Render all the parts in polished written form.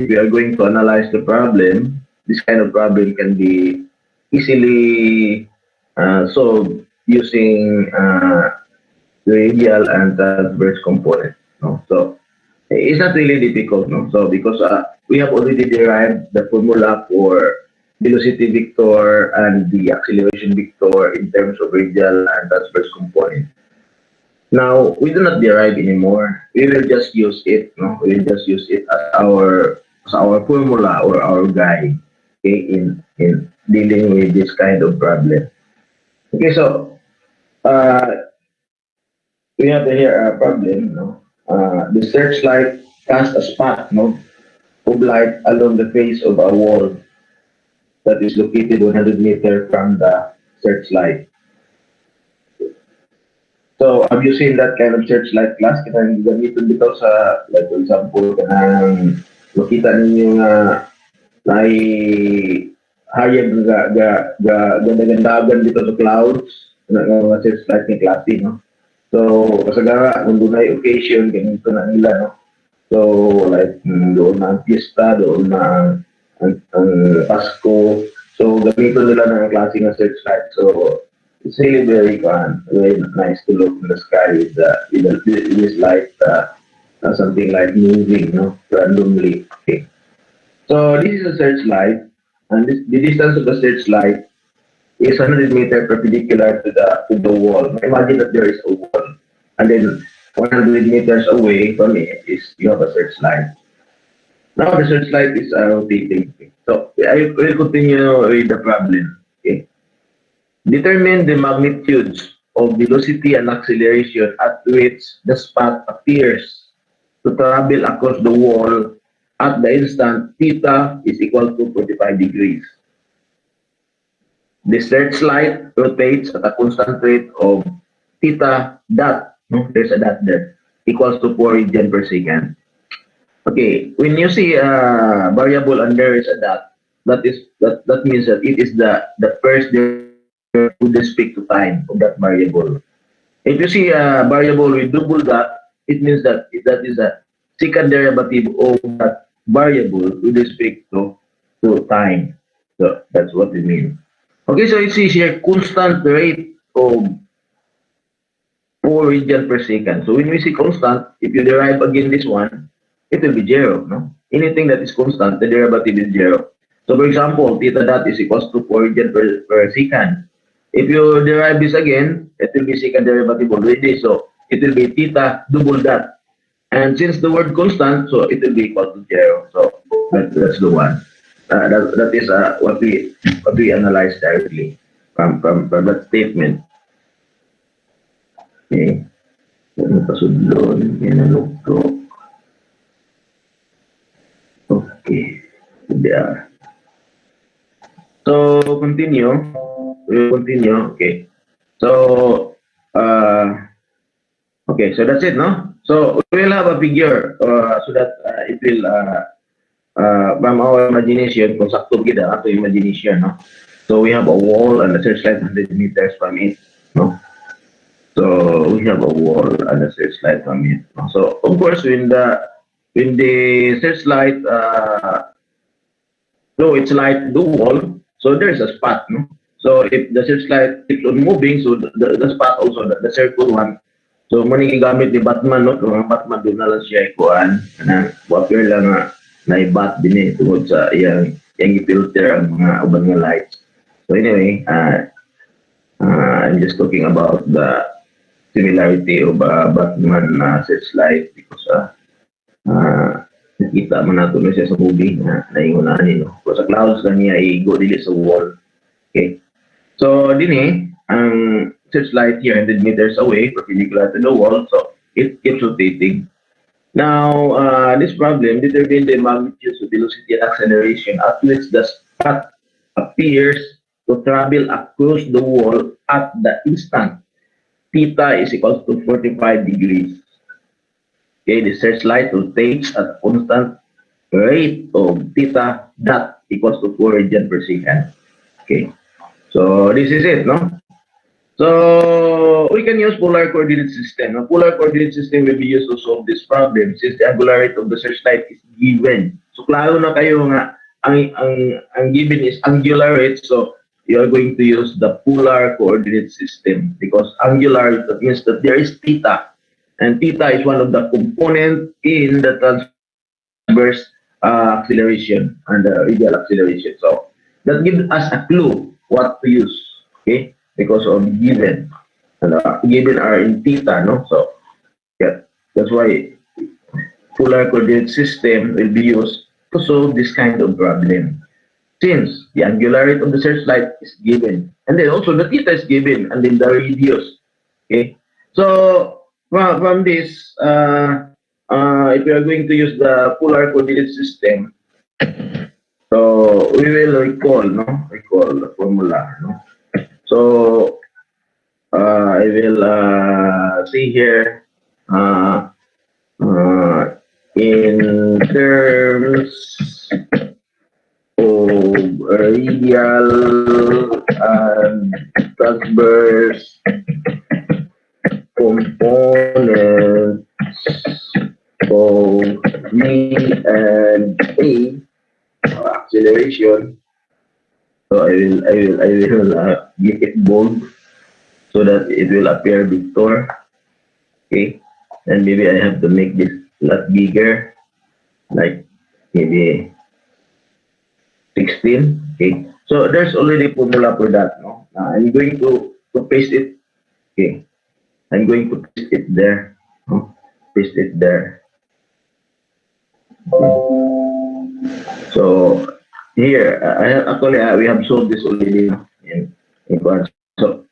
we are going to analyze the problem, this kind of problem can be easily solved using radial and transverse component. No? So it's not really difficult. No? So because we have already derived the formula for velocity vector and the acceleration vector in terms of radial and transverse component. Now we do not derive anymore. We will just use it. No, we will just use it as our formula or our guide. Okay, in dealing with this kind of problem. Okay, so we have here a problem. No, the searchlight cast a spot. No, of light along the face of a wall that is located 100 meters from the searchlight. So, have you seen that kind of searchlight class? Kanang gamiton dito sa, like for example, kanang makita ninyo nga may hayag ganda-gandagan dito sa clouds na mga searchlight ni klase, no? So, kasagara, kung doon ay occasion, ganito na nila, no? So, like, doon na ang fiesta, doon na ang Pasko. So, gamiton nila ng klase ng searchlight. So, it's really very nice to look in the sky with this light, something like moving, no, randomly. Okay. So this is a searchlight, and the distance of the searchlight is 100 meters perpendicular to the wall. Imagine that there is a wall, and then 100 meters away from it is you have a searchlight. Now the searchlight is rotating. So I will continue with the problem. Okay. Determine the magnitudes of velocity and acceleration at which the spot appears to travel across the wall at the instant theta is equal to 45 degrees. The searchlight rotates at a constant rate of theta dot, no, there's a dot there, equals to 4 radian per second. Okay, when you see a variable and there is a dot, that means that it is the first with respect to time of that variable. If you see a variable with double dot, it means that that is a second derivative of that variable with respect to time. So that's what it means. Okay, so it says here constant rate of 4 radian per second. So when we see constant, if you derive again this one, it will be zero. No? Anything that is constant, the derivative is zero. So for example, theta dot is equals to 4 radian per second. If you derive this again, it will be second derivative already. So it will be theta double dot. And since the word constant, so it will be equal to zero. So that's the one. That is what we analyze directly from that statement. Okay. Ano pasudlon? Yan okay. There. So continue. We'll continue. Okay. So okay. So that's it, no? So we will have a figure so that it will from our imagination, kung sakto kita ato imagination, no? So we have a wall and a searchlight 100 meters from it, no? So we have a wall and a searchlight from it. No? So of course, when the searchlight so it's like the wall, so there's a spot, no? So if the searchlight keeps on moving, so the spot also, the circle one, so muna gamit ni Batman, no? Kung ang Batman doon na lang siya ikuan, na wapir lang na ibat din tungod sa yang i-filter ang mga uban nga lights. So anyway, I'm just talking about the similarity of Batman searchlight because nakita man nato na siya sa movie na naingunahan nino. So sa clouds na niya i-go dili sa wall. Okay. So din ang searchlight here 100 meters away perpendicular to the wall, so it keeps rotating. Now, this problem determines the magnitudes of velocity and acceleration at which the spot appears to travel across the wall at the instant theta is equal to 45 degrees. Okay, the searchlight rotates at a constant rate of theta dot equals to 4 radian per second. Okay, so this is it, no? So we can use polar coordinate system. A polar coordinate system will be used to solve this problem since the angularity of the searchlight is given. So klaro na kayo nga ang given is angular rate, so you are going to use the polar coordinate system because angular, that means that there is theta, and theta is one of the component in the transverse acceleration and the radial acceleration. So that gives us a clue what to use, okay, because of given, and given are in theta, no? So yeah, that's why polar coordinate system will be used to solve this kind of problem. Since the angularity of the searchlight is given, and then also the theta is given, and then the radius. Okay, so from this, if you are going to use the polar coordinate system, so we will recall, no, recall the formula, no. So I will see here. Uh, in terms of radial and transverse components of V and A acceleration. So I will make it bold so that it will appear Victor. Okay, and maybe I have to make this a lot bigger, like maybe 16. Okay, so there's already formula for that. No, I'm going to paste it. Okay, I'm going to paste it there. No? Paste it there. So here, actually we have solved this already in advance. So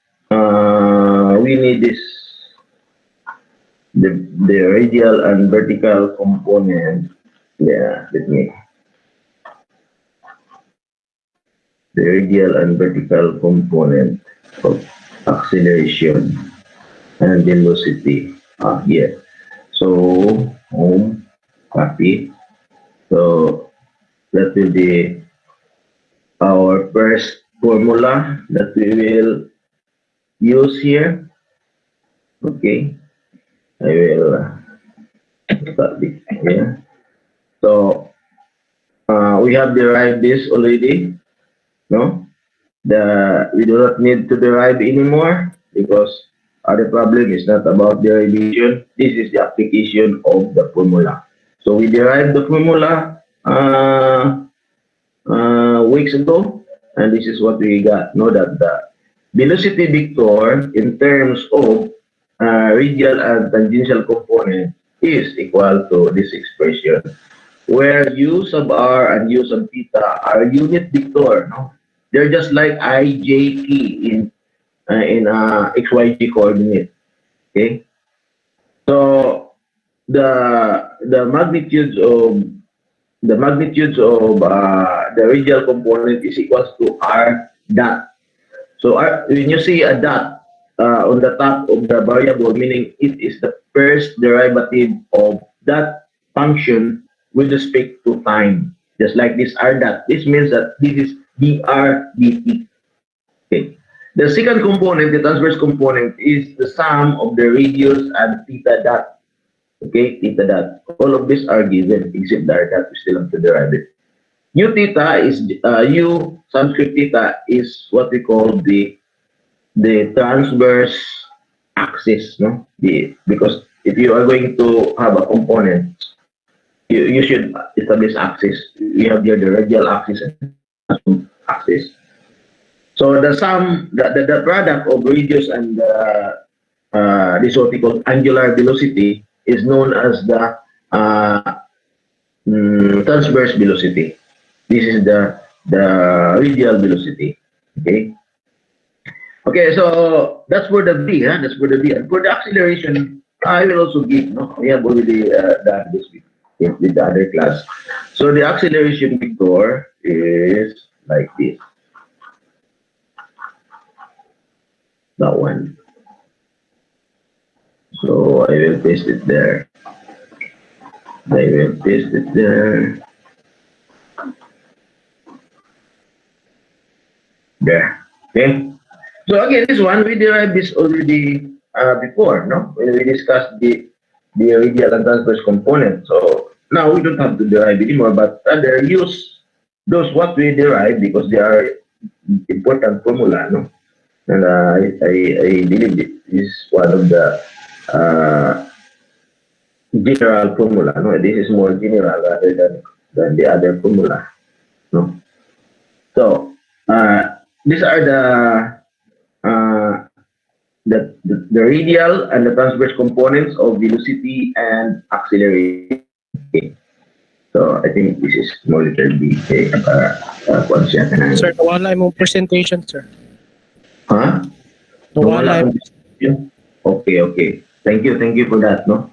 we need this the radial and vertical component. Yeah, let me the radial and vertical component of acceleration and velocity. Here. So home copy. So that will be our first formula that we will use here. Okay, I will start it here. So we have derived this already. No, we do not need to derive anymore because the problem is not about derivation. This is the application of the formula. So we derived the formula weeks ago, and this is what we got. Know that the velocity vector in terms of radial and tangential component is equal to this expression, where u sub r and u sub theta are unit vector. No, they're just like I, J, K in x, y, z coordinate. Okay, so the the radial component is equals to r dot. So when you see a dot on the top of the variable, meaning it is the first derivative of that function with respect to time. Just like this r dot. This means that this is dr dt. Okay. The second component, the transverse component, is the sum of the radius and theta dot. Okay, theta dot. All of these are given except the r dot. We still have to derive it. U theta is U subscript theta is what we call the transverse axis, no? Because if you are going to have a component, you should establish axis. We have here the radial axis and axis. So the sum, the product of radius and this what we call angular velocity is known as the transverse velocity. This is the radial velocity. Okay. Okay, so that's for the V, huh? That's for the V. And for the acceleration, I will also give, no? We have already done this with the other class. So the acceleration vector is like this. That one. So I will paste it there. I will paste it there. There. Okay. So again, this one we derived this already before, no? When we discussed the radial and transverse component. So now we don't have to derive anymore, but rather use those what we derive because they are important formula, no? And I believe it is one of the uh, general formula, no? This is more general rather than the other formula, no? So, these are uh, the radial and the transverse components of velocity and acceleration. Okay. So, I think this is more little B. Okay. Sir, nawala yung presentation, sir. Huh? Nawala yung... Okay, okay. Thank you for that, no?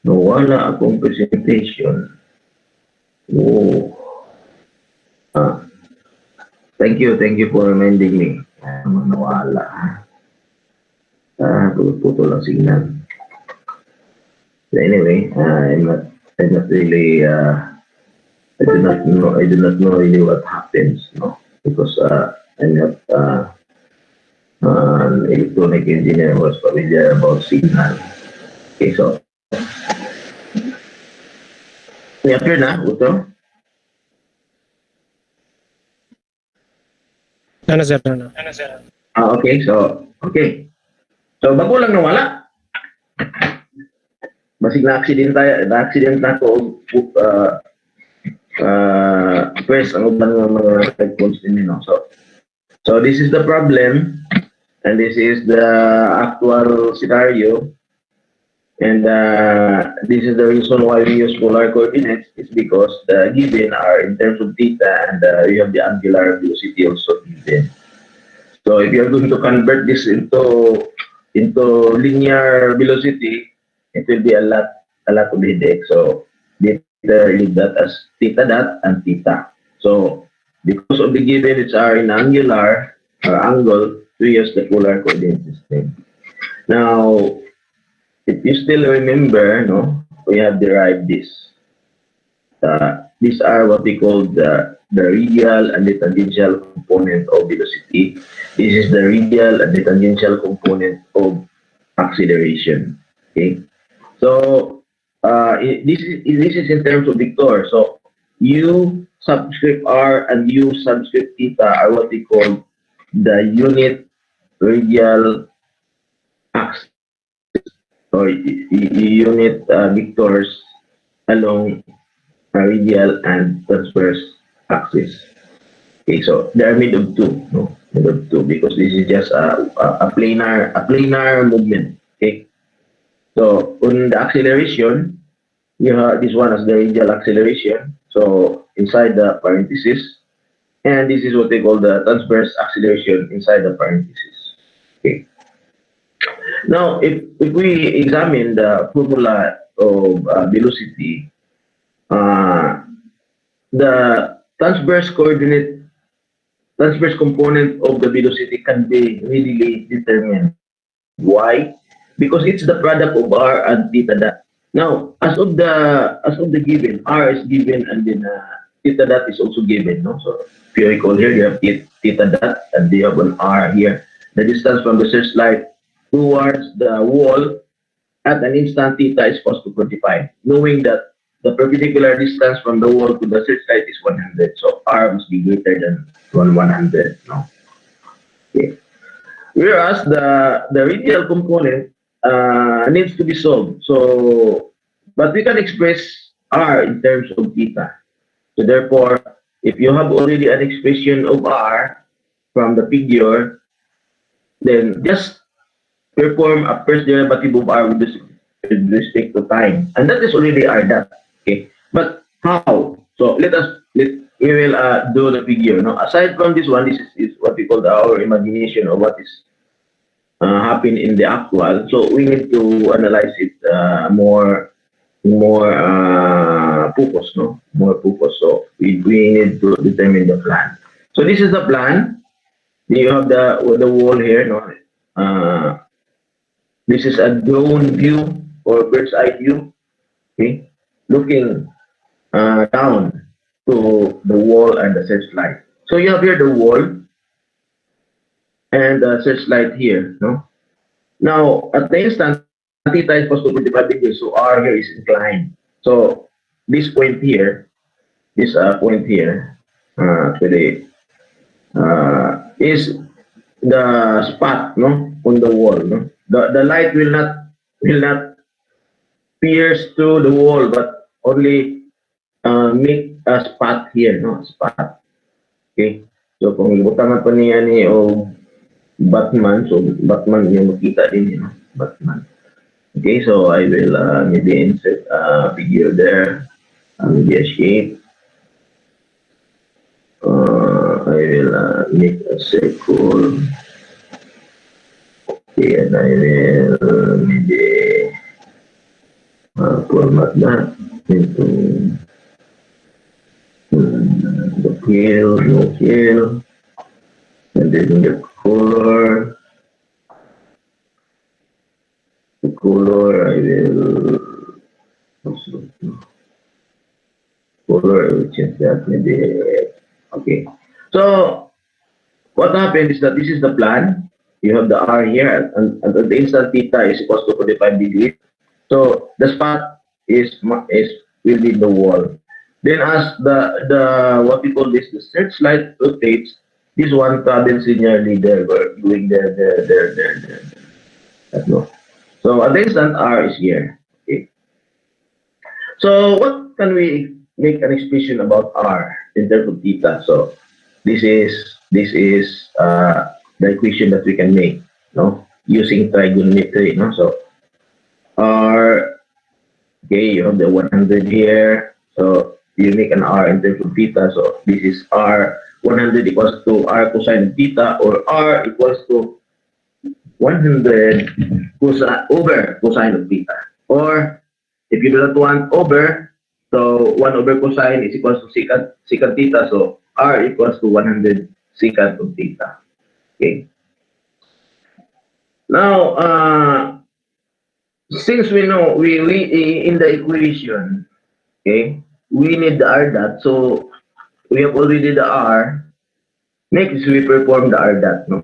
Nawala akong presentation. Oh. Ah, thank you for reminding me. Nawala. Puto lang signal. So anyway, I'm not really, I do not know really what happens, no? Because I'm not an electronic engineer who was familiar about signal. Okay, so, may appear na, Uto? Ano, sir? Ano? Okay, so, okay. So, bago lang nawala. Basig na-accident na ako, first, ang uban ng mga headphones din, no? So, this is the problem, and this is the actual scenario, and this is the reason why we use polar coordinates. It's because the given are in terms of theta, and we have the angular velocity also given. So if you're going to convert this into linear velocity, it will be a lot of headache. So later leave that as theta dot and theta. So because of the given, it's our in angular angle, we use the polar coordinate system. Now, if you still remember, no, we have derived this. These are what we call the radial and the tangential component of velocity. This is the radial and the tangential component of acceleration. Okay, so this is in terms of vector. So u subscript r and u subscript theta are what we call the unit radial axis or unit vectors along radial and transverse axis. Okay, so they are made of two, no? Made of two because this is just a planar movement. Okay, so on the acceleration, you have this one as the radial acceleration. So inside the parenthesis, and this is what they call the transverse acceleration inside the parenthesis. Okay. Now, if we examine the formula of velocity, the transverse component of the velocity can be readily determined. Why? Because it's the product of r and theta dot. Now, as of the given, r is given and then theta dot is also given. No, so if you recall here, you have theta dot and you have an r here. The distance from the searchlight towards the wall at an instant theta is equals to 45, knowing that the perpendicular distance from the wall to the searchlight is 100. So r must be greater than 100. No. Okay. Whereas the radial component needs to be solved. So, but we can express r in terms of theta. So therefore, if you have already an expression of r from the figure, then just perform a first derivative of r with respect to time, and that is already r dot. Okay, but how? So we will do the figure. No, aside from this one, this is what we call our imagination of what is happen in the actual. So we need to analyze it more focus, no, more focus. So we need to determine the plan. So this is the plan. You have the wall here, no. This is a drone view or bird's eye view. Okay, looking down to the wall and the searchlight. So you have here the wall and the searchlight here, no? Now, at the instant, theta is equals to 45 degrees, so r here is inclined. So this point here, this point here, today, is the spot, no, on the wall, no. The light will not pierce through the wall, but only make a spot here, no, spot. Okay. So kung ibutangan pa niya ni o Batman, so Batman yung makita din, Batman. Okay, so I will maybe insert a figure there, maybe a shape. I will make a circle. Okay, and I will maybe format that into the fill, no fill, and then the color. The color I will also color I will change that maybe. Okay. So what happened is that this is the plan. You have the R here, and the instant theta is equals to 45 degrees. So the spot is within the wall. Then as the what we call this, the searchlight rotates, this one travels linearly there, going there. That's no. So at the instant R is here. Okay. So what can we make an expression about R in terms of theta? So this is the equation that we can make, no, using trigonometry, no. So R, okay, you have the 100 here. So you make an R in terms of theta. So this is R 100 equals to R cosine of theta, or R equals to 100 over cosine of theta. Or if you do not want over, so 1 over cosine is equals to secant theta. So R equals to 100 secant of theta. Okay. Now, since we know we in the equation, okay, we need the R dot. So we have already the R. Next, we perform the R dot, no.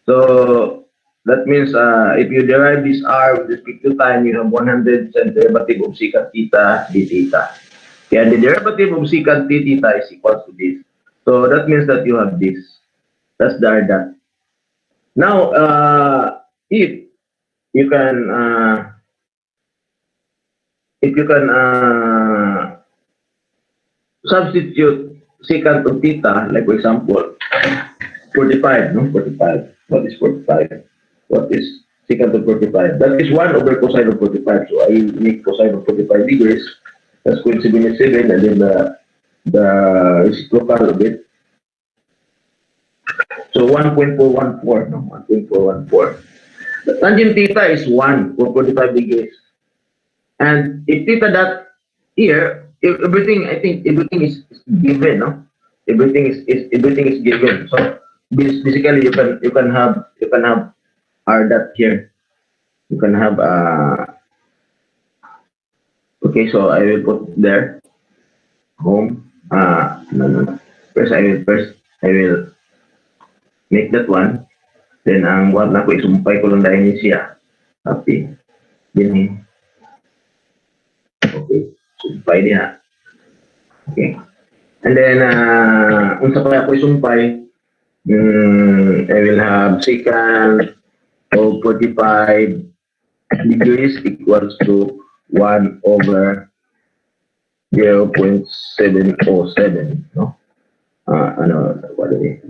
So that means if you derive this R with respect to time, you have 100 derivative of secant theta d theta. And the derivative of secant d theta is equal to this. So that means that you have this. That's the R dot. Now, if you can substitute secant of theta, like for example, 45, no? 45. What is 45? What is secant of 45? That is 1 over cosine of 45. So I make cosine of 45 degrees. That's going to be 7, and then the reciprocal of it. So 1.414, no? 1.414. The tangent theta is 1 for 45 degrees. And if theta dot here, everything, I think everything is given, no? Everything is given. So basically you can have R dot here. You can have okay, so I will put there home. No. First I will make that one. Then ang what na ko isumpay ko lang dahil siya. Copy. Then okay. Sumpay niya. Okay. And then unsa pa ako isumpay, I will have secant of 45 degrees equals to 1 over 0.707, no? What is it?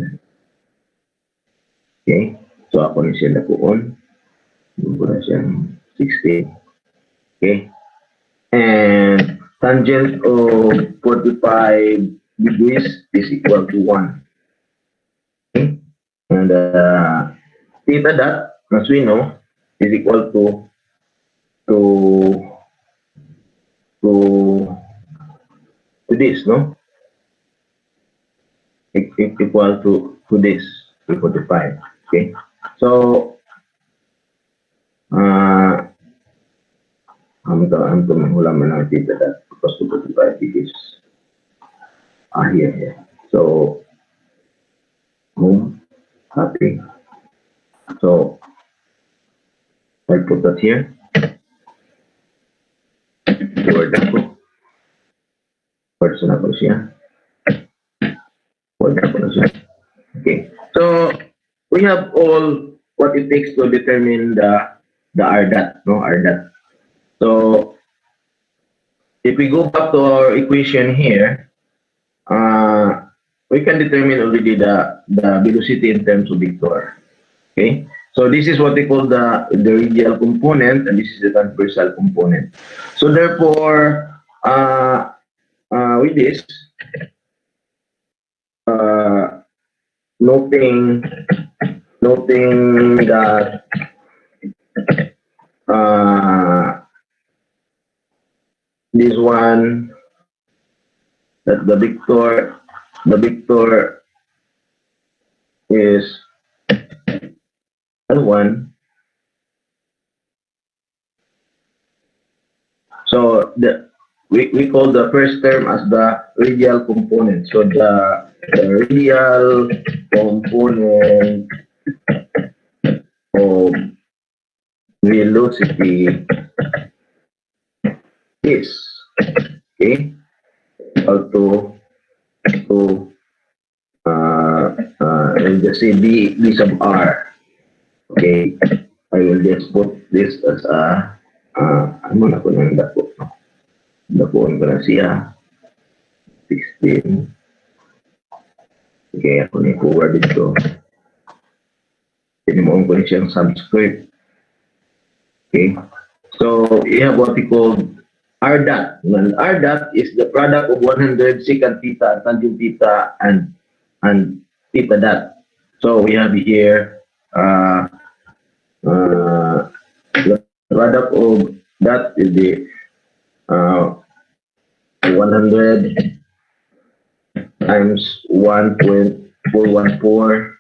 Okay, so ako na siya nakuon. Buko na siyang 16. Okay, and tangent of 45 degrees is equal to 1. Okay, and theta dot, as we know, is equal to this, no? Equal to this, 45. Okay, so I'm to manghulaman ng theta dot equals to 45 degrees. Here. So happy. So I put that here. Word ako. na po siya. Hold na po na siya. Okay. So, we have all what it takes to determine the R dot, no? R dot. So, if we go back to our equation here, we can determine already the velocity in terms of vector. Okay? So this is what we call the radial component, and this is the transversal component. So therefore, with this, noting that this one, that the vector is L1. So we call the first term as the radial component. So the radial component of velocity is okay equal to and just say b sub r. Okay, I will just put this as a ano na ko nang dako. Dakuan ko na siya. 16. Okay, ako na i-forward dito. Tinimuon ko na siyang subscript. Okay. So, you have what we call R dot. Well, R dot is the product of 100 secant theta, tangent theta, and theta dot. So, we have here the product of that is the 100 times 1.414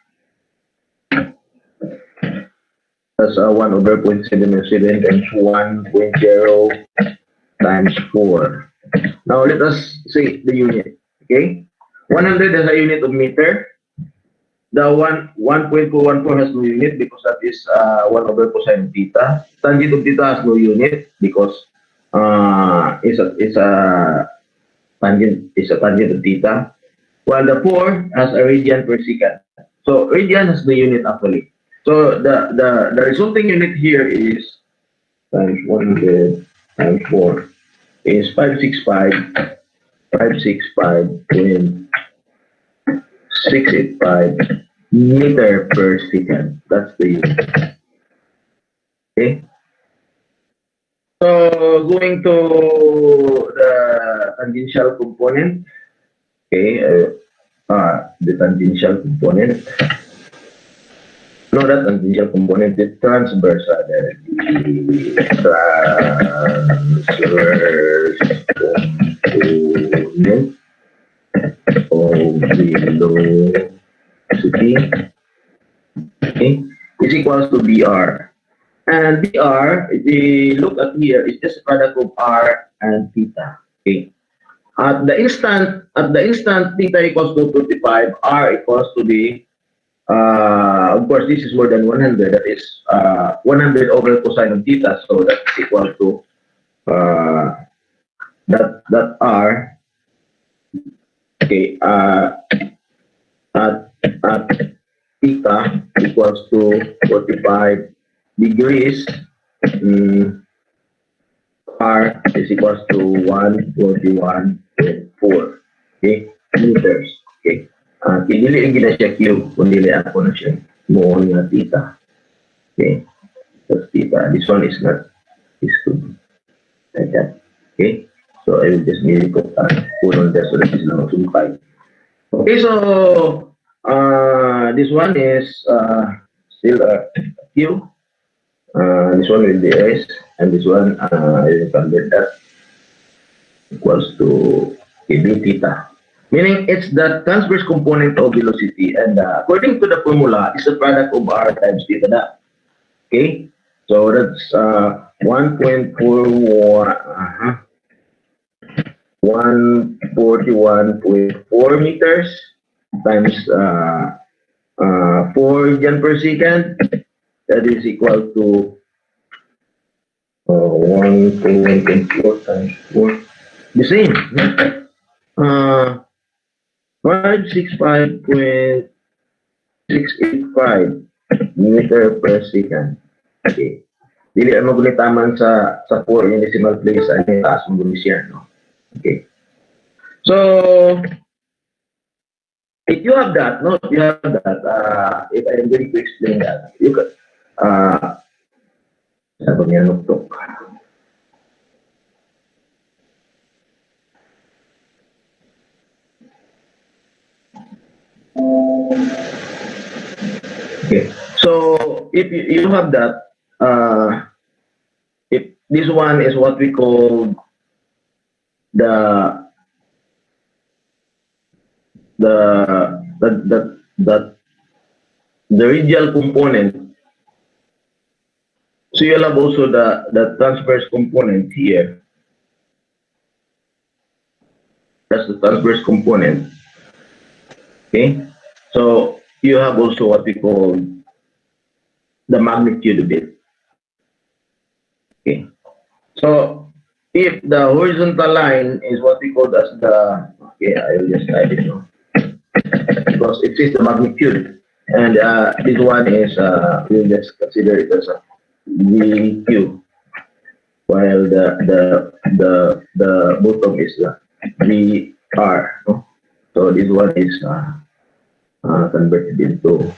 that's 1 over 0.707 times 1.0 times 4. Now let us say the unit. Okay, 100 as a unit of meter. The 1.414 has no unit because that is 1 over cosine theta. Tangent of theta has no unit because is a tangent of theta. While the 4 has a radian per secant. So radian has the unit actually. So the resulting unit here is times 100 times 4 is 565.685 meter per second. That's the unit. Okay. So going to the tangential component. Okay, the tangential component. No, that tangential component, the transverse. The transverse component of velocity, okay, is equals to BR. And BR, if we look at here, is just a product of R and theta. Okay. At the instant theta equals to 25, R equals to the of course this is more than 100. That is 100 over cosine of theta. So that's equal to that R. Okay. At theta equals to 45 degrees. R is equals to 141.4, okay, meters. Okay. Dili ang gina siya cube, kundi ako na siya mo nga theta. Okay. That's theta. This one is not this cube. Like that. Okay. So I will just merely put on there so that is not sumpay. Okay, so this one is still a cube. This one will be S, and this one I will convert that equals to kb theta. Meaning it's the transverse component of velocity, and according to the formula, it's the product of R times theta dot. Okay, so that's 141.4 meters times 4 radian per second. That is equal to 1.4 times 4. The same. 565.685 meter per second. Okay. Dili ang magulitaman sa 4 yung decimal place ay taas mong gulis yan, no? Okay. So, if you have that, no, if you have that, if I'm going to explain that, you can, sabi niya nuktok. Okay, so if you have that, if this one is what we call the radial component. So you'll have also the transverse component here. That's the transverse component. Okay, so you have also what we call the magnitude of it. Okay, so if the horizontal line is what we call as the, okay, I will just type it now because it is the magnitude, and this one is we'll just consider it as a VQ, while the bottom is the VR. No? So this one is converted into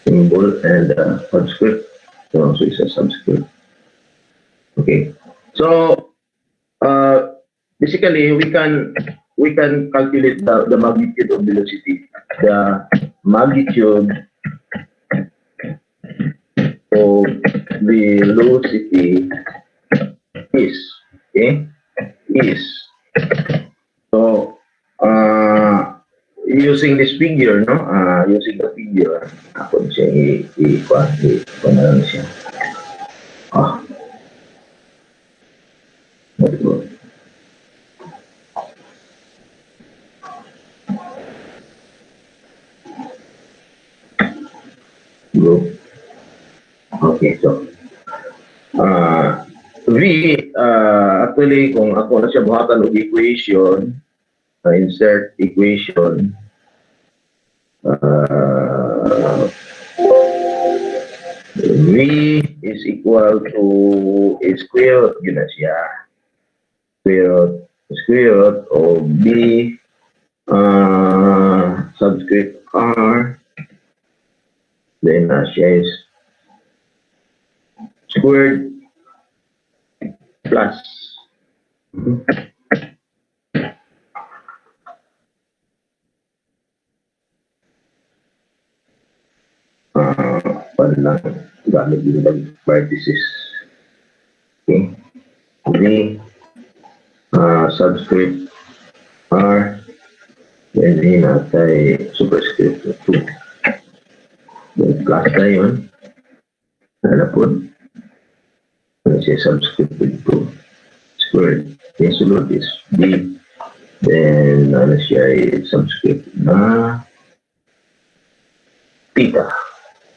symbol and subscript. So it's a subscript. Okay. So basically we can calculate the magnitude of velocity. The magnitude of velocity is, okay, is. So using this figure, no, using the figure, ako siya i-ano lang siya. Very good. Go. Okay, so V, actually, kung ako na siya buhatan ng equation, insert equation, V is equal to a square root, yun na siya. Square root of B subscript R, then siya is squared plus lang gamit yung vertices. Okay, V subscript R, then yun natay superscript 2, then plus na yun, ano po, siya subscript 2 squared, yung sulod is B, then ano siya ay subscript na theta.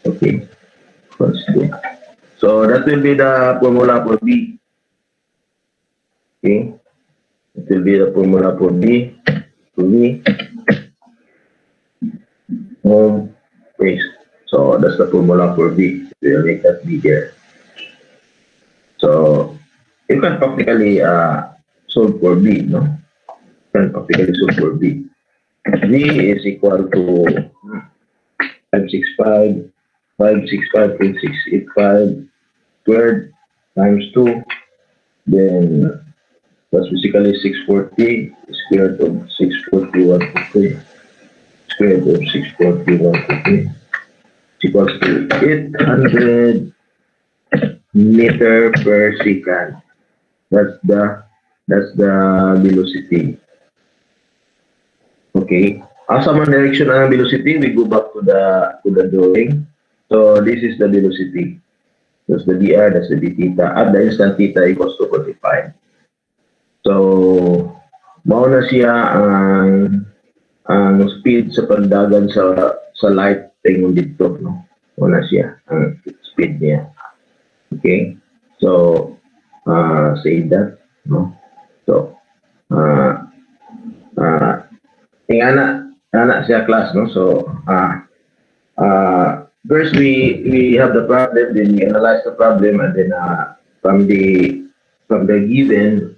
Okay, so that will be the formula for B. Okay, it will be the formula for B. For B, home paste. So that's the formula for B. We'll make that bigger. So you can practically solve for B, no? You can practically solve for B. B is equal to 565.685 squared times 2, then that's basically 640 squared of 641.3 squared of 641.3 equals to 800 meter per second. That's the velocity. Okay. Asa man direction ang velocity, we go back to the drawing. So this is the velocity. That's the dr, that's the d theta. At the instant theta equals to 45. So mauna siya ang speed sa pagdagan sa light tingin dito, no? Mauna siya ang speed niya. Okay? So say that, no? So Nga na siya class, no? So, first we have the problem, then we analyze the problem, and then from the given,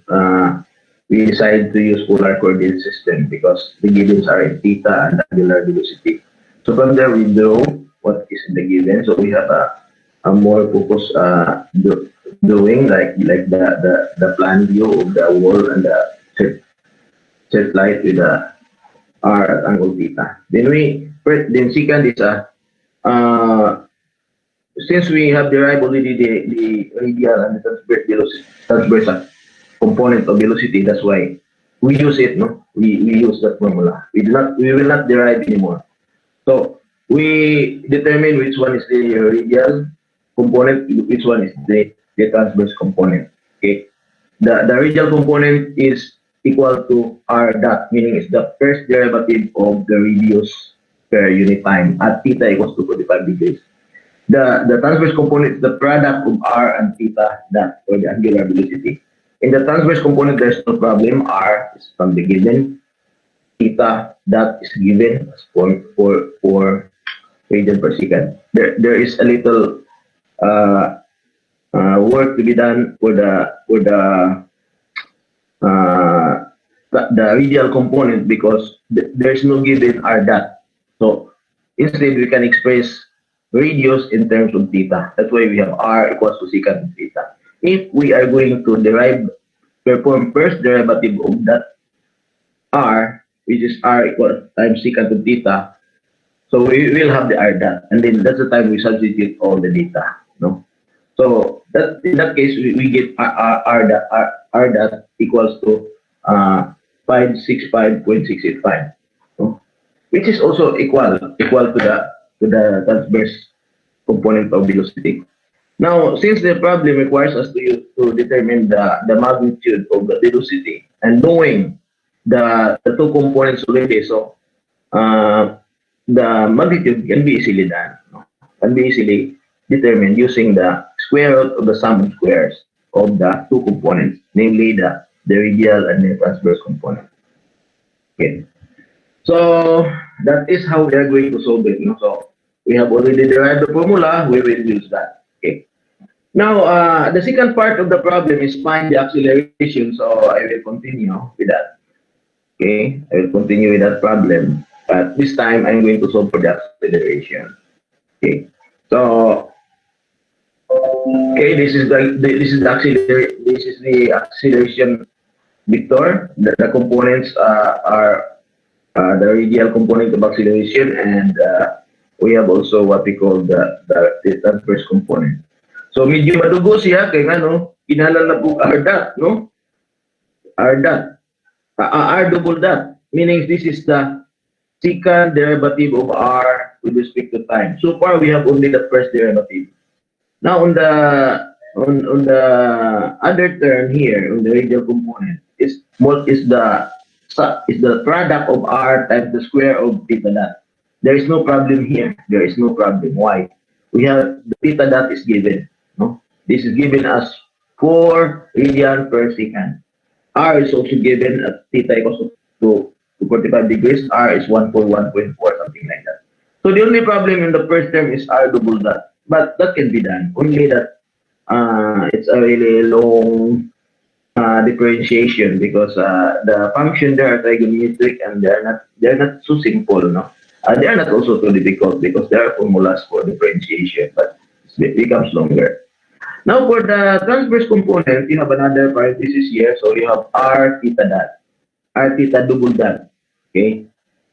we decide to use polar coordinate system because the givens are in theta and angular velocity. So from there we know what is in the given. So we have a more focused drawing like the plan view of the wall and the set light with the r at angle theta. Then second is uh, since we have derived already the radial and the transverse velocity, transverse component of velocity, that's why we use it, no? We use that formula. We will not derive anymore. So we determine which one is the radial component, which one is the transverse component. Okay. The radial component is equal to r dot, meaning it's the first derivative of the radius per unit time at theta equals to 45 degrees. The transverse component is the product of r and theta dot, or the angular velocity. In the transverse component, there's no problem. R is from the given. Theta dot is given as 0.44 radian per second. There is a little work to be done for the radial component because there's no given r dot. So instead, we can express radius in terms of theta. That's why we have r equals to secant theta. If we are going to perform first derivative of that r, which is r equals times secant of theta, so we will have the r dot, and then that's the time we substitute all the data, no? So that in that case, we get r dot equals to 565.685, no? Which is also equal to the transverse component of velocity. Now, since the problem requires us to determine the magnitude of the velocity and knowing the two components already, so the magnitude can be easily done, no? Can be easily determined using the square root of the sum of squares of the two components, namely the radial and the transverse component. Okay. So that is how we are going to solve it. No? So we have already derived the formula. We will use that. Okay. Now the second part of the problem is find the acceleration. So I will continue with that. Okay, I will continue with that problem. But this time I'm going to solve for the acceleration. Okay. So this is the acceleration vector. The components are the radial component of acceleration, and we have also what we call the transverse component. So medyo madugo siya kay ano, kinahanglan na po r dot, no? R dot, r double dot, meaning this is the second derivative of r with respect to time. So far we have only the first derivative. Now on the other term here, on the radial component, is the product of r times the square of theta dot. There is no problem here. There is no problem. Why? We have the theta dot is given. No, this is given as 4 radian per second. R is also given at theta equals to 45 degrees. R is 141.4, something like that. So the only problem in the first term is r double dot, but that can be done. Only that it's a really long differentiation because the function there are trigonometric and they're not so simple, no. They are not also too difficult because there are formulas for differentiation, but it becomes longer. Now for the transverse component, you have another parenthesis here, so you have r theta dot, r theta double dot. Okay.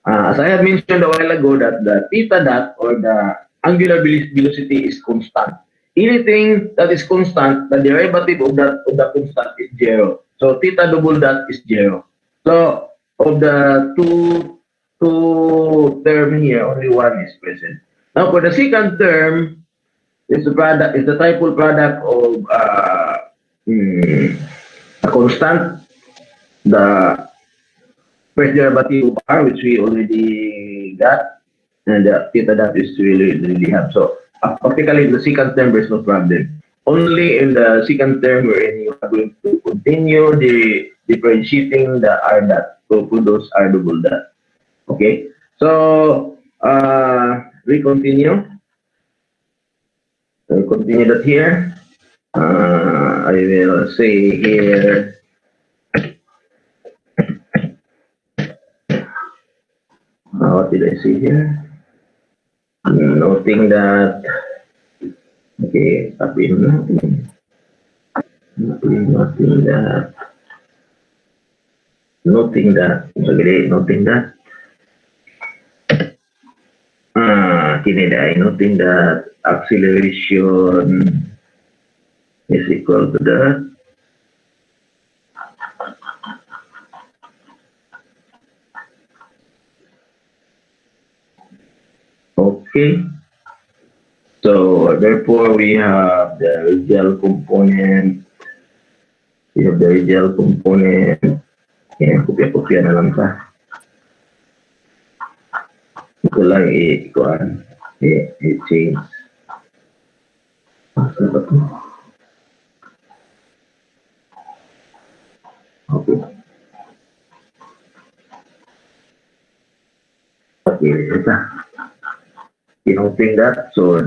As I have mentioned a while ago that the theta dot or the angular velocity is constant. Anything that is constant, the derivative of the constant is zero. So theta double dot is zero. So of the two term here, only one is present. Now for the second term, is the typal product of a constant, the first derivative of r, which we already got, and the theta dot is really have. So practically in the second term, there's no problem. Only in the second term, wherein you are going to continue the differentiating the r dot to produce r double dot. Okay, so we continue. We'll continue that here. I will say here, what did I say here? Noting that, okay, tapi noting that, sagli, noting that, kini dahil noting that acceleration is equal to that. Okay. So therefore we have the radial component. We have the radial component. Yan, kopya-kopya na lang sa. Ito lang i-kuhan. I-change. Saan ba ito? Okay. Okay, ito. Denoting that. So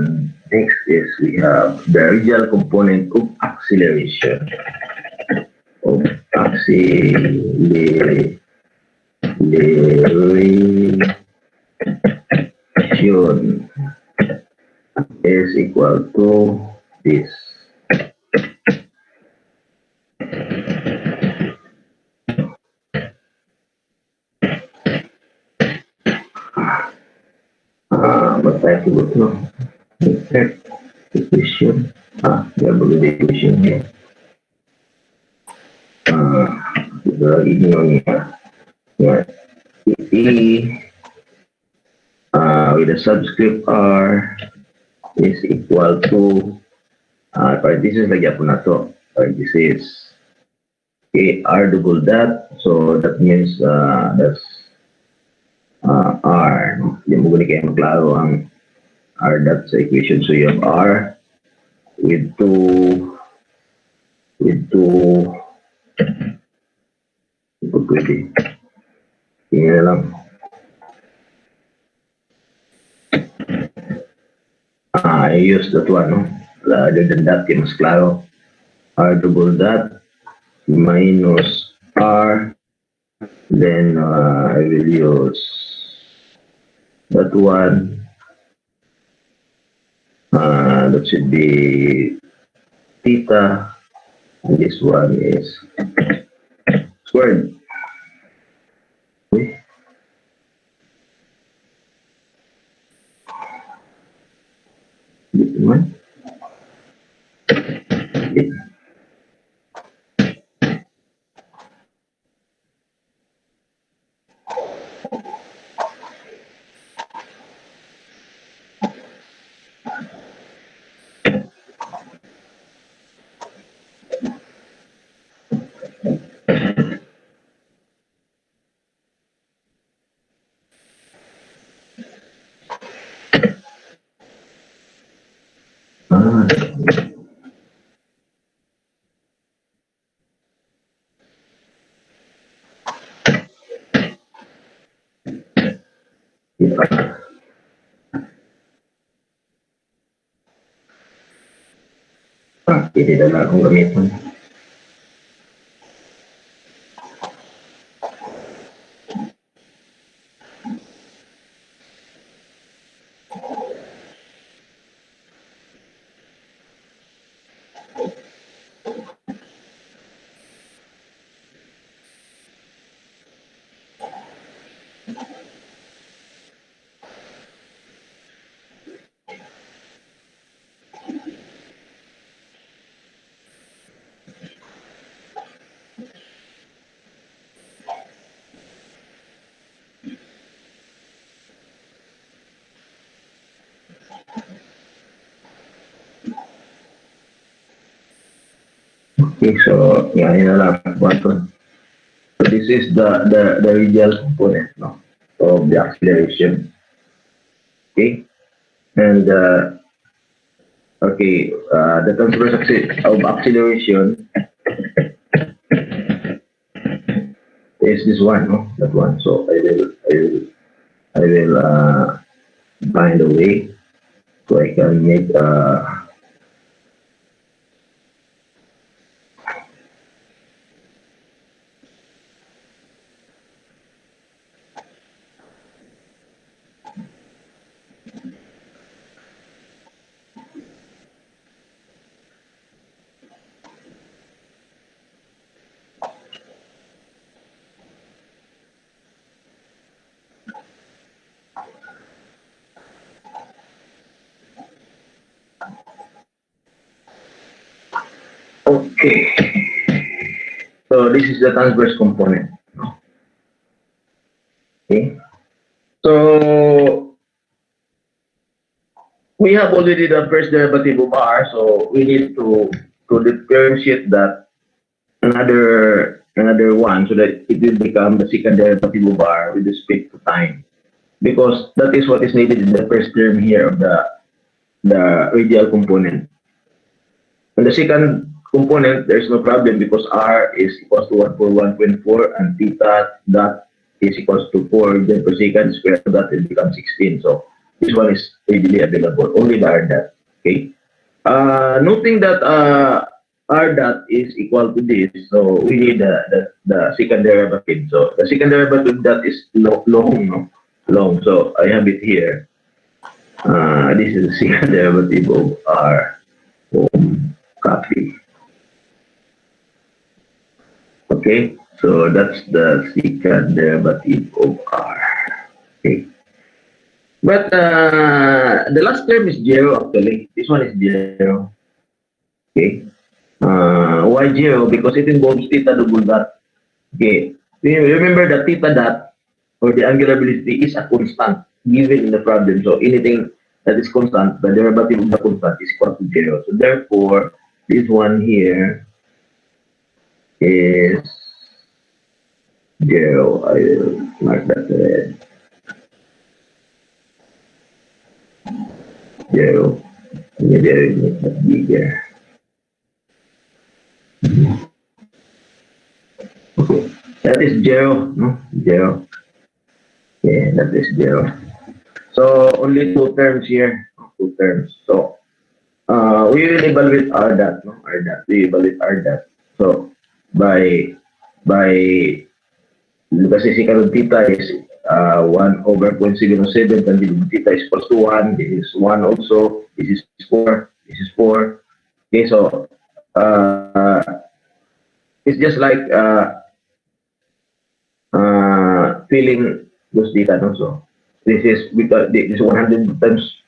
next is we have the radial component of acceleration. Of acceleration is equal to this. But I forgot no. Exact equation. There will be the equation here. The ini yeah. E with the subscript R is equal to parenthesis lagi po na to. Parenthesis R double dot. So that means that's R. No? Hindi mo gani kayo maglaro ang R dot sa equation. So you have R with two pwede. Tingnan na lang. I use that one, no? Rather than that, kaya mas klaro. R double dot minus R. Then I will use that one. That should be theta. And this one is squared. Okay. This one. Okay. Ini na lang akong gamitin. Okay, so yan na lang button. So this is the radial component, no, of the acceleration. Okay, and okay, the transverse of acceleration is this one, no, that one. So I will I will find a way so I can make okay. So this is the transverse component. Okay. So we have already the first derivative of r, so we need to differentiate that another one so that it will become the second derivative of r with respect to time. Because that is what is needed in the first term here of the radial component. And the second component, there's no problem because r is equals to 141.4 and theta dot is equals to 4 then per second square of that it becomes 16. So this one is readily available, only the r dot. Okay. Noting that r dot is equal to this, so we need the second derivative. So the second derivative that is long, no? Long. So I have it here. This is the second derivative of r. Copy. Okay, so that's the second derivative of r. Okay, but the last term is zero actually. This one is zero. Okay, why zero? Because it involves theta double dot. Okay, remember that theta dot or the angular velocity is a constant given in the problem. So anything that is constant, the derivative of the constant is equal to zero. So therefore, this one here is zero. I will mark that red. Zero. Maybe I will make that bigger. Okay. That is zero. No? Zero. Yeah, that is zero. So only two terms here. Two terms. So we will evaluate R dot. No? R dot. We evaluate R dot. So by kasi si Carol theta is 1 over 0.07 and the theta is equals to 1. This is 1 also. This is 4. This is 4. Okay, so it's just like filling those data. No? So this is because this is 100 times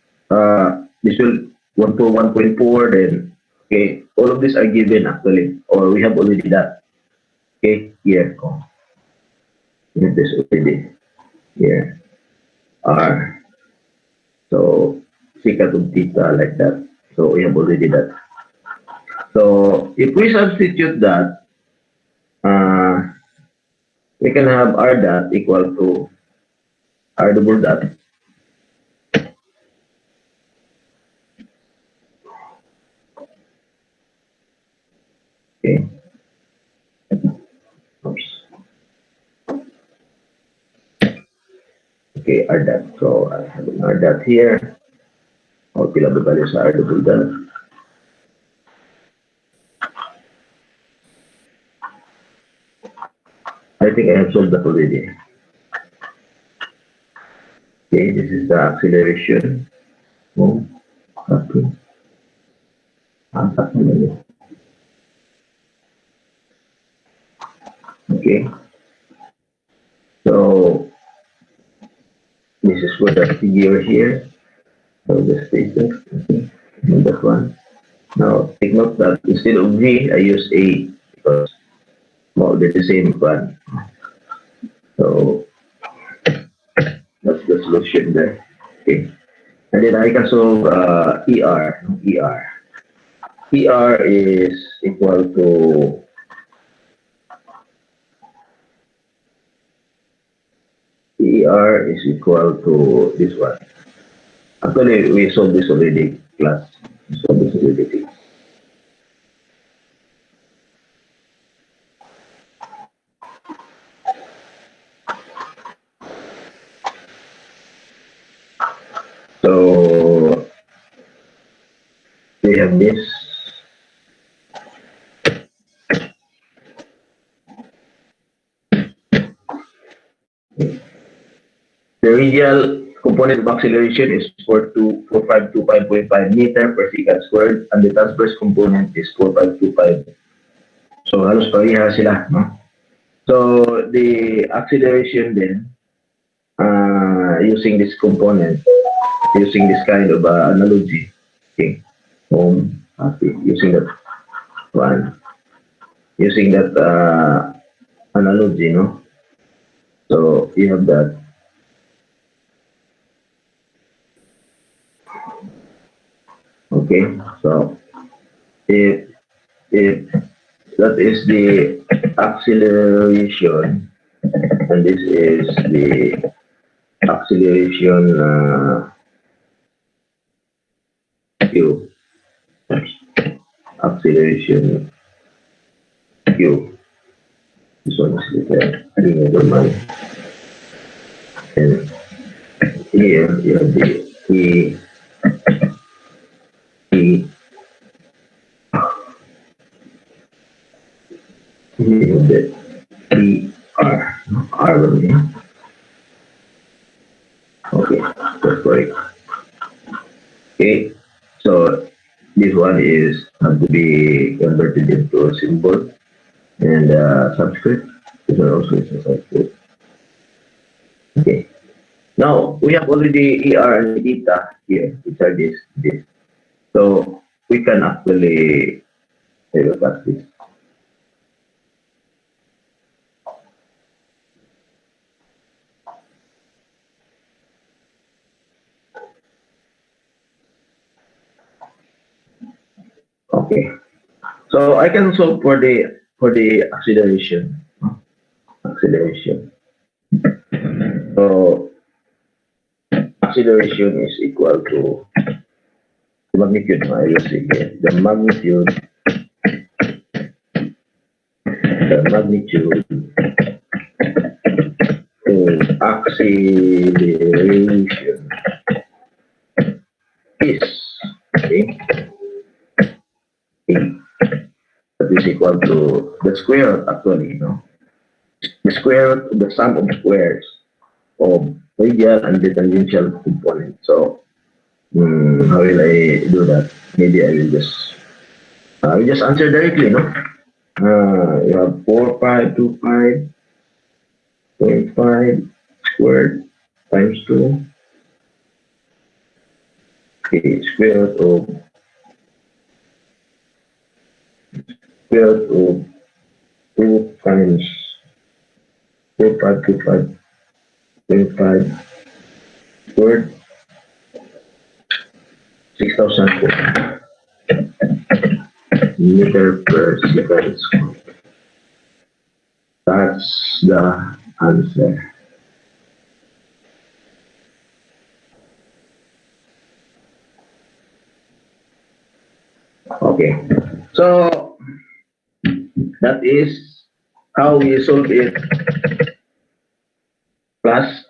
this will 1 to 1.4. Then okay, all of these are given actually, or we have already that. Okay, here. Oh, we have this already. Here R. So secant of theta like that. So we have already that. So if we substitute that, we can have R dot equal to R double dot. Okay. Oops. Okay, R dot. So I have an R dot here. I'll fill up the values R double dot. I think I have solved that already. Okay, this is the acceleration. Oh, copy. Okay. So this is for the figure here. So just paste it. Okay. And that one. Now take note that instead of V, I use A because well, they're the same one. So that's the solution there. Okay. And then I can solve ER. ER. ER is equal to this one. Actually, we solved this already, class. We solved this already. So we have this. The radial component of acceleration is 4525.5 meter per second squared, and the transverse component is 4525. So halos pareha sila, no? So the acceleration then, using this component, using this kind of analogy, okay, using that one, using that analogy, no? So you have that. Okay, so if that is the acceleration, and this is the acceleration Q, acceleration Q. This one is little linear man. And here you have the E, E, here you have the E, R, R only. Okay, that's correct. Okay, so this one is have to be converted into a symbol and subscript. This one also is a subscript. Okay. Now we have already ER and theta here, which are this. So we can actually look at this. Okay. So I can solve for the acceleration. Acceleration. So acceleration is equal to the magnitude. I will say here. The magnitude of acceleration is okay. That is equal to the square root actually, the square root of the sum of squares of radial and the tangential component. So how will I do that? Maybe I will just answer directly, no? You have 4525.5 squared times 2. Okay, square root of 2 times 4525.5 squared, 6,004 meter per second squared. That's the answer. Okay, so that is how we solve it. Plus,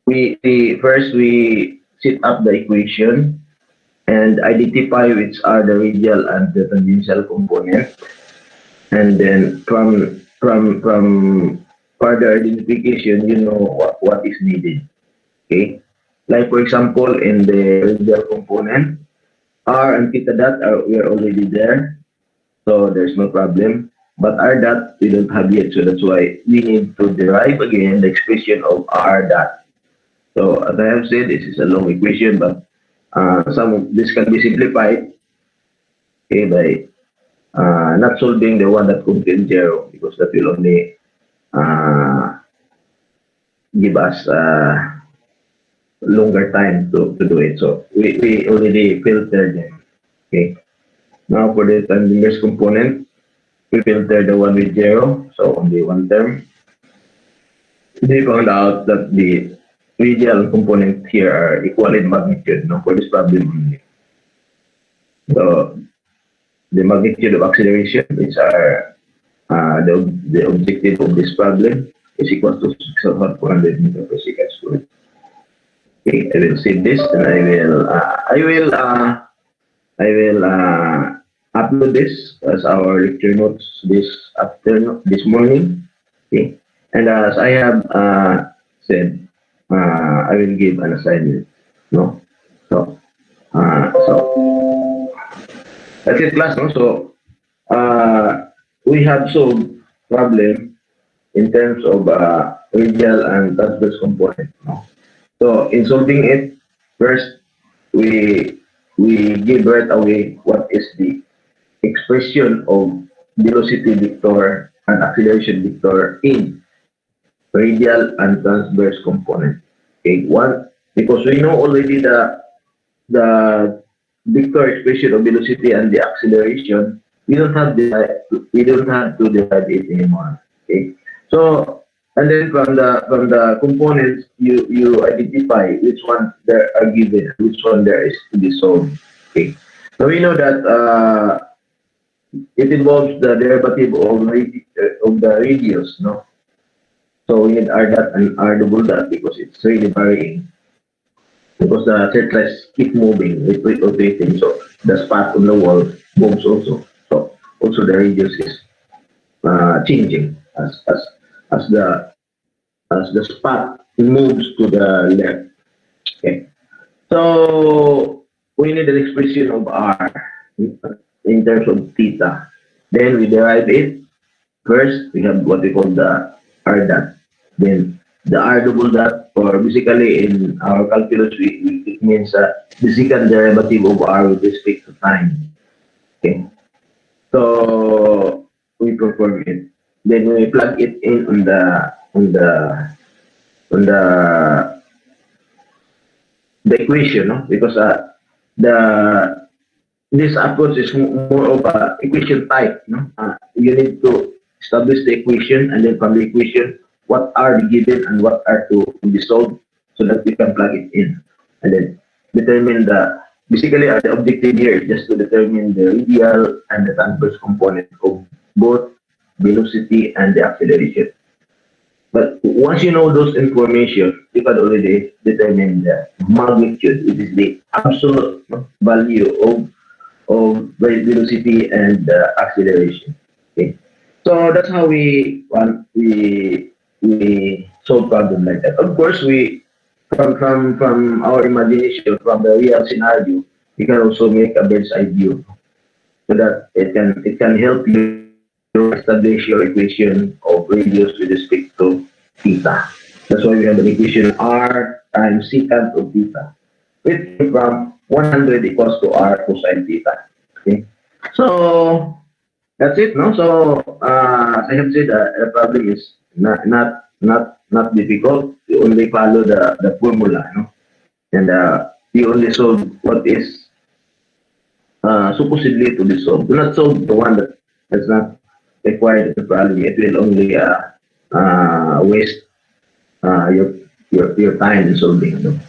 we first we set up the equation and identify which are the radial and the tangential component, and then from further identification, you know what is needed. Okay, like for example, in the radial component, R and theta dot we're already there, so there's no problem. But R dot we don't have yet, so that's why we need to derive again the expression of R dot. So as I have said, this is a long equation, but some of this can be simplified, okay, by not solving the one that contains zero, because that will only give us longer time to do it. So we already filtered them. Okay. Now for the time inverse component, we filter the one with zero, so only one term. They found out that the radial component here are equal in magnitude, no, for this problem only. So the magnitude of acceleration, which are the objective of this problem, is equal to 6,400 meters per second squared. Okay, I will save this and I will upload this as our lecture notes this afternoon, this morning. Okay, and as I have said, I will give an assignment. No, so so that's it, class. No, so we have solved problem in terms of radial and transverse component. No? So in solving it, first we we give right away what is the expression of velocity vector and acceleration vector in radial and transverse component. Okay, one, because we know already the vector expression of velocity and the acceleration, we don't have to divide it anymore. Okay, so and then from the components, you identify which one there are given, which one there is to be solved. Okay, so we know that it involves the derivative of the radius, no? So we need r dot and r double dot because it's really varying because the settlers keep moving with rotating, so the spot on the wall moves also. So also the radius is changing as the spot moves to the left. Okay, so we need an expression of r in terms of theta. Then we derive it. First, we have what we call the r dot. Then the r double dot, or basically in our calculus, it means the second derivative of r with respect to time. Okay, so we perform it. Then we plug it in on the equation, no? Because the this approach is more of a equation type. No? You need to establish the equation, and then from the equation, what are the given and what are to be solved, so that you can plug it in, and then determine the. Basically, the objective here is just to determine the radial and the transverse component of both velocity and the acceleration. But once you know those information, you can already determine the magnitude, which is the absolute value of velocity and acceleration. Okay, so that's how we solve problem like that. Of course, we from our imagination, from the real scenario, we can also make a bird's eye view so that it can help you establish your equation of radius with respect to theta. That's why we have an equation r times secant of theta, which from 100 equals to r cosine theta. Okay, so that's it, no? So as I have said, the problem is not difficult. You only follow the formula, no? And you only solve what is supposedly to be solved. Do not solve the one that's not required in the problem. It will only waste your time in solving. No?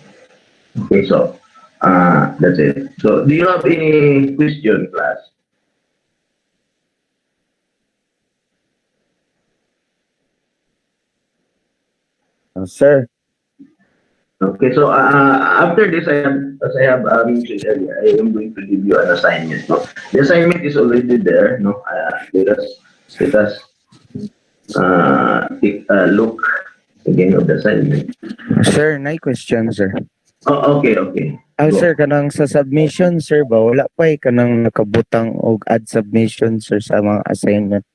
Okay, so that's it. So do you have any question, class? Sir, Okay, so after this, as I have mentioned earlier, I am going to give you an assignment. No, the assignment is already there. No, let us take a look again of the assignment. sir, na question, sir. Oh, okay, okay. Go. Sir, kanang sa submission, sir ba, wala pa kanang nakabutang og add submission, sir, sa mga assignment.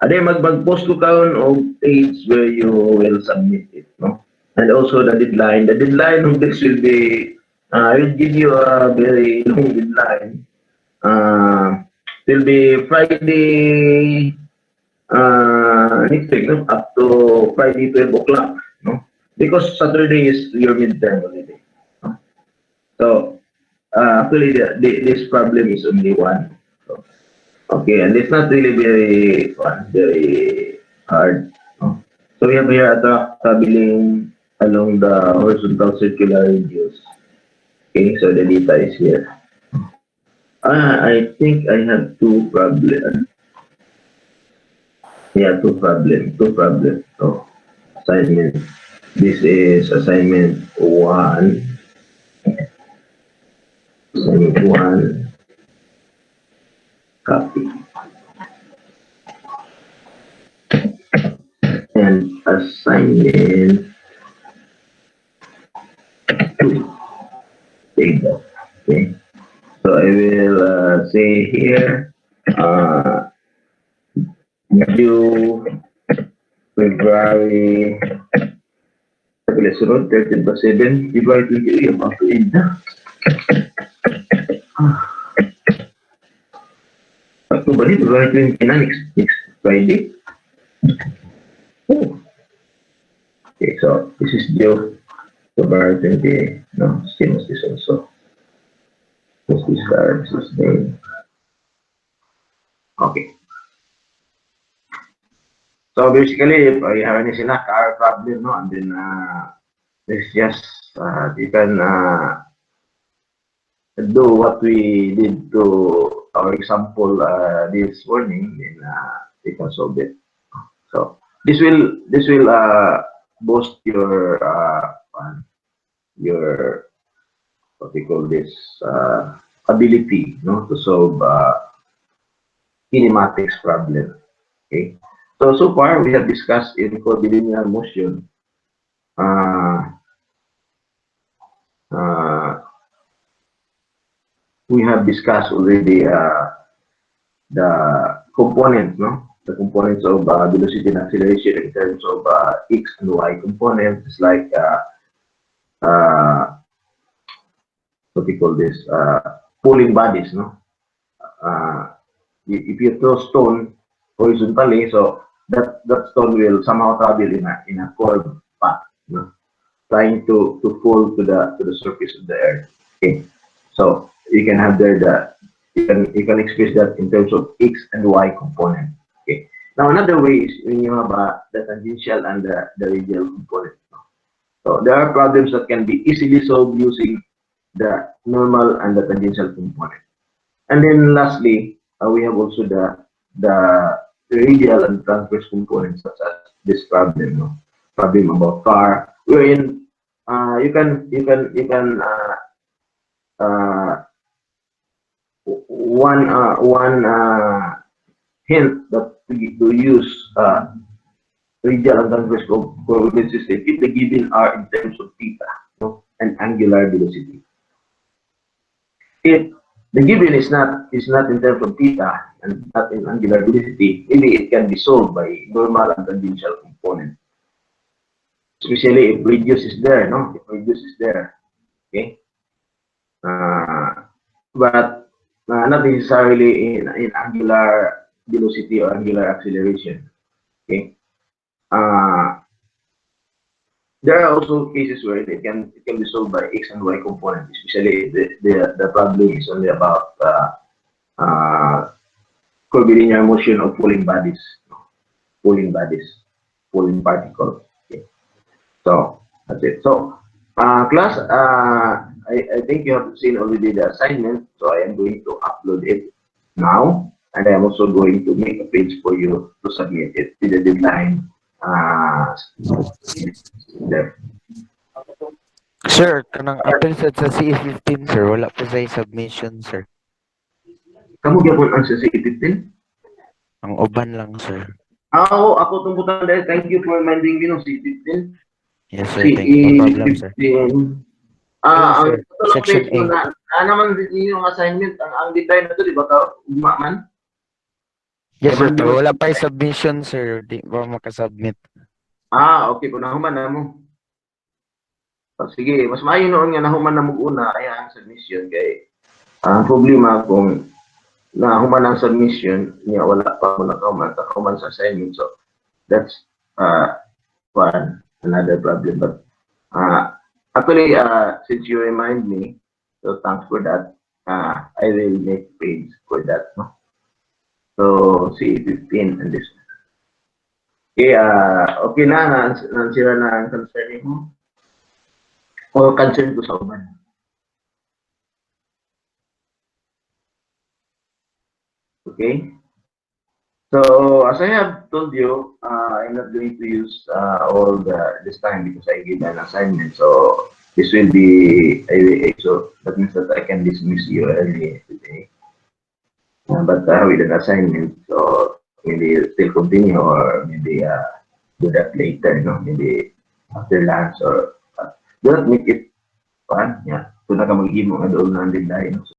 Ade, mag-post ko karon og page where you will submit it, no? And also the deadline. The deadline of this will be, I will give you a very long deadline. Will be Friday next week, no? Up to Friday 12 o'clock, no? Because Saturday is your midterm holiday. No? So, actually, this problem is only one. So, okay, and it's not really very hard. No? So we have here a track traveling along the horizontal circular radius. Okay, so the data is here. I think I have two problems. Yeah, two problems. So assignment. This is assignment 1. Assignment 1. Copy. And assignment 2. Data. Okay. So I will say here, due February, let's road 13/7, February 28, about to end na. October, February 29, next Friday. Oh. Okay, so this is due February 20, no, same as this also. This is name. Okay. So basically, if you have any sila car problem, no, and then it's just you can do what we did to our example this morning, then you can solve it. So this will boost your what we call this ability, no, to solve kinematics problem. Okay. So far we have discussed in curvilinear motion. We have discussed already the components, no? The components of velocity and acceleration in terms of x and y components. It's like what we call this pulling bodies, no? If you throw stone horizontally, so that stone will somehow travel in a curved path, no? Trying to fall to the surface of the earth. Okay, so you can have there you can express that in terms of x and y component. Okay, now another way is when you have the tangential and the radial component. So there are problems that can be easily solved using the normal and the tangential component. And then lastly, we have also the radial and transverse components, such as this problem, no? Problem about car, wherein you can one hint that to use radial and transverse coordinate system if the given are in terms of theta, no, and angular velocity. If the given is not in terms of theta and not in angular velocity, maybe it can be solved by normal and tangential component. Especially if radius is there, no? If radius is there, okay. But not necessarily in angular velocity or angular acceleration. Okay. There are also cases where it can be solved by x and y component, especially the problem is only about curvilinear motion of falling bodies, falling particles. Okay. So that's it. So class, I think you have seen already the assignment, so I am going to upload it now, and I am also going to make a page for you to submit it to the deadline. There. Sir, kanang apel sa CE15, sir, wala pa sa submission, sir. Kamu gyapon ang sa C15? Ang uban lang, sir. Ako tungkutan dahil thank you for reminding me ng C15. Yes, sir. Thank you. No problem, sir. Ang sir. Section A. naman din yung assignment, ang design na to, di ba ugma man? Yes, sir. Pero wala pa yung submission, sir. Di ba makasubmit? Okay. Kung nahuman na mo. Sige, mas maayo noon nga nahuman na mo una, kaya ang submission kay ang problema kung nahuman ang submission, niya wala pa mo nakahuman sa assignment. So, that's another problem. But actually, since you remind me, so thanks for that. I will make page for that. No? So, C15 and this. Okay, okay na, nansira na ang concerning mo. O concern ko sa uban. Okay? So as I have told you, I'm not going to use all this time because I give an assignment. So this will be so that means that I can dismiss you early today. But with an assignment, so maybe you still continue or maybe do that later, maybe after lunch or do not make it fun. Yeah. Kung nakamagiging mga doon na ang deadline.